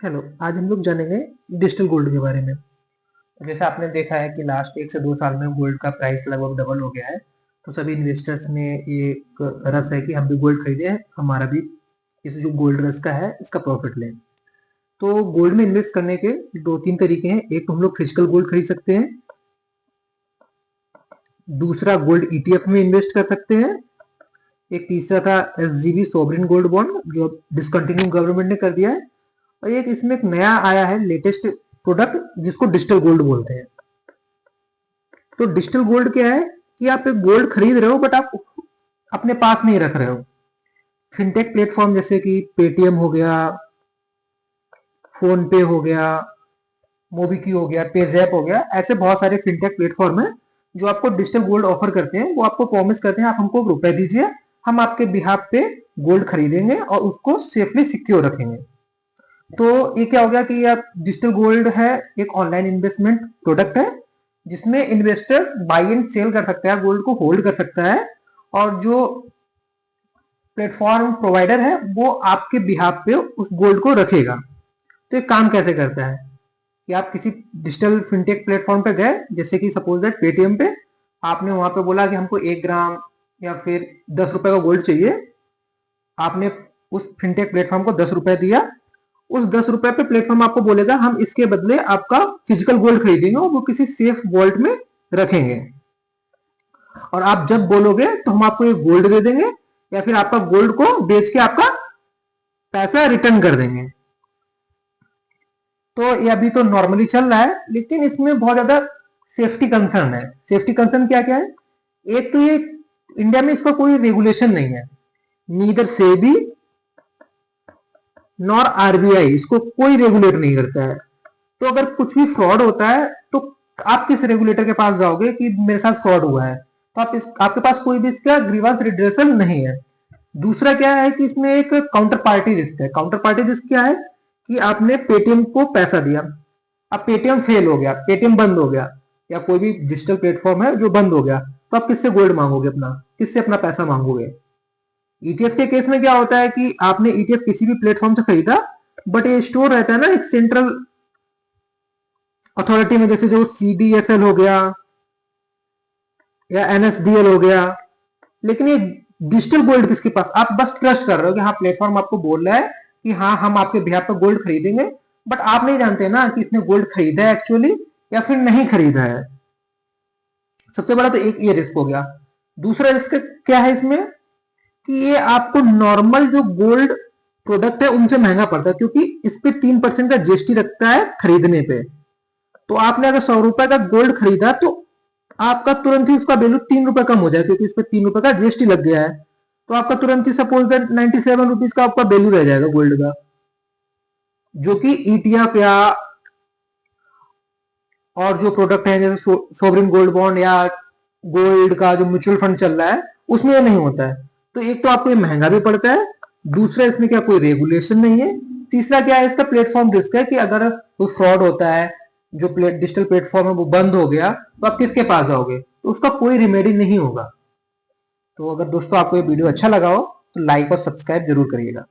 Hello, आज हम लोग जानेंगे डिजिटल गोल्ड के बारे में। तो जैसे आपने देखा है कि लास्ट 1 से 2 साल में गोल्ड का प्राइस लगभग डबल हो गया है। तो सभी इन्वेस्टर्स में ये एक रस है कि हम भी गोल्ड खरीदें, हमारा भी इस जो गोल्ड रस का है इसका प्रॉफिट लें। तो गोल्ड में इन्वेस्ट करने के 2-3 तरीके हैं। एक तो हम लोग फिजिकल गोल्ड खरीद सकते हैं, दूसरा गोल्ड ईटीएफ में इन्वेस्ट कर सकते हैं, एक तीसरा था एसजीबी सोवरिन गोल्ड बॉन्ड जो डिसकंटिन्यू गवर्नमेंट ने कर दिया है, और एक इसमें एक नया आया है लेटेस्ट प्रोडक्ट जिसको डिजिटल गोल्ड बोलते हैं। तो डिजिटल गोल्ड क्या है कि आप एक गोल्ड खरीद रहे हो बट आप अपने पास नहीं रख रहे हो। फिनटेक प्लेटफॉर्म जैसे कि पेटीएम हो गया, फोन पे हो गया, मोबिक्वी हो गया, पेजैप हो गया, ऐसे बहुत सारे फिनटेक प्लेटफॉर्म है जो आपको डिजिटल गोल्ड ऑफर करते हैं। वो आपको प्रॉमिस करते हैं आप हमको रुपए दीजिए, हम आपके बिहाफ पे गोल्ड खरीदेंगे और उसको सेफली सिक्योर रखेंगे। तो ये क्या हो गया कि आप डिजिटल गोल्ड है एक ऑनलाइन इन्वेस्टमेंट प्रोडक्ट है जिसमें इन्वेस्टर बाई एंड सेल कर सकता है, गोल्ड को होल्ड कर सकता है, और जो प्लेटफॉर्म प्रोवाइडर है वो आपके बिहाफ पे उस गोल्ड को रखेगा। तो ये काम कैसे करता है कि आप किसी डिजिटल फिनटेक प्लेटफॉर्म पे गए, जैसे कि सपोज दैट पेटीएम पे, आपने वहां पे बोला कि हमको 1 ग्राम या फिर 10 रुपए का गोल्ड चाहिए। आपने उस फिनटेक प्लेटफॉर्म को 10 रुपए दिया, उस 10 रुपए पे प्लेटफॉर्म आपको बोलेगा हम इसके बदले आपका फिजिकल गोल्ड खरीदेंगे और वो किसी सेफ वॉल्ट में रखेंगे, और आप जब बोलोगे तो हम आपको ये गोल्ड दे देंगे या फिर आपका गोल्ड को बेच के आपका पैसा रिटर्न कर देंगे। तो ये अभी तो नॉर्मली चल रहा है, लेकिन इसमें बहुत ज्यादा सेफ्टी कंसर्न है। सेफ्टी कंसर्न क्या क्या है? एक तो ये इंडिया में इसका कोई रेगुलेशन नहीं है, नीदर सेबी नॉर आरबीआई इसको कोई रेगुलेट नहीं करता है। तो अगर कुछ भी फ्रॉड होता है तो आप किस रेगुलेटर के पास जाओगे कि मेरे साथ फ्रॉड हुआ है? तो आपके पास कोई भी इसका ग्रीवांस रिड्रेसल नहीं है। दूसरा क्या है कि इसमें एक काउंटर पार्टी रिस्क है। काउंटर पार्टी रिस्क क्या है कि आपने पेटीएम को पैसा दिया, अब पेटीएम फेल हो गया, पेटीएम बंद हो गया, या कोई भी डिजिटल प्लेटफॉर्म है जो बंद हो गया, तो आप किससे गोल्ड मांगोगे? किससे अपना पैसा मांगोगे? ईटीएफ के केस में क्या होता है कि आपने ईटीएफ किसी भी प्लेटफॉर्म से खरीदा, बट ये स्टोर रहता है ना एक सेंट्रल अथॉरिटी में, जैसे जो सीडीएसएल हो गया या एनएसडीएल हो गया। लेकिन ये डिजिटल गोल्ड किसके पास? आप बस ट्रस्ट कर रहे हो कि हाँ प्लेटफॉर्म आपको बोल रहा है कि हाँ हम आपके बिहाफ पर गोल्ड खरीदेंगे, बट आप नहीं जानते ना कि इसने गोल्ड खरीदा है एक्चुअली या फिर नहीं खरीदा है। सबसे बड़ा तो एक ये रिस्क हो गया। दूसरा रिस्क क्या है इसमें कि ये आपको नॉर्मल जो गोल्ड प्रोडक्ट है उनसे महंगा पड़ता है, क्योंकि इस पे 3% का जीएसटी लगता है खरीदने पे। तो आपने अगर 100 रुपए का गोल्ड खरीदा तो आपका तुरंत ही उसका वैल्यू 3 रुपए कम हो जाए, क्योंकि इस पे 3 रुपए का जीएसटी लग गया है। तो आपका तुरंत ही सपोज दैट 97 रुपीज का आपका वैल्यू रह जाएगा गोल्ड का, जो कि ईटीएफ या और जो प्रोडक्ट है जैसे सोवरिन गोल्ड बॉन्ड या गोल्ड का जो म्यूचुअल फंड चल रहा है उसमें ये नहीं होता है। तो एक तो आपको ये महंगा भी पड़ता है, दूसरा इसमें क्या कोई रेगुलेशन नहीं है, तीसरा क्या है इसका प्लेटफॉर्म रिस्क है कि अगर कोई फ्रॉड होता है, जो डिजिटल प्लेटफॉर्म है वो बंद हो गया, तो आप किसके पास जाओगे? तो उसका कोई रिमेडी नहीं होगा। तो अगर दोस्तों आपको ये वीडियो अच्छा लगा हो तो लाइक और सब्सक्राइब जरूर करिएगा।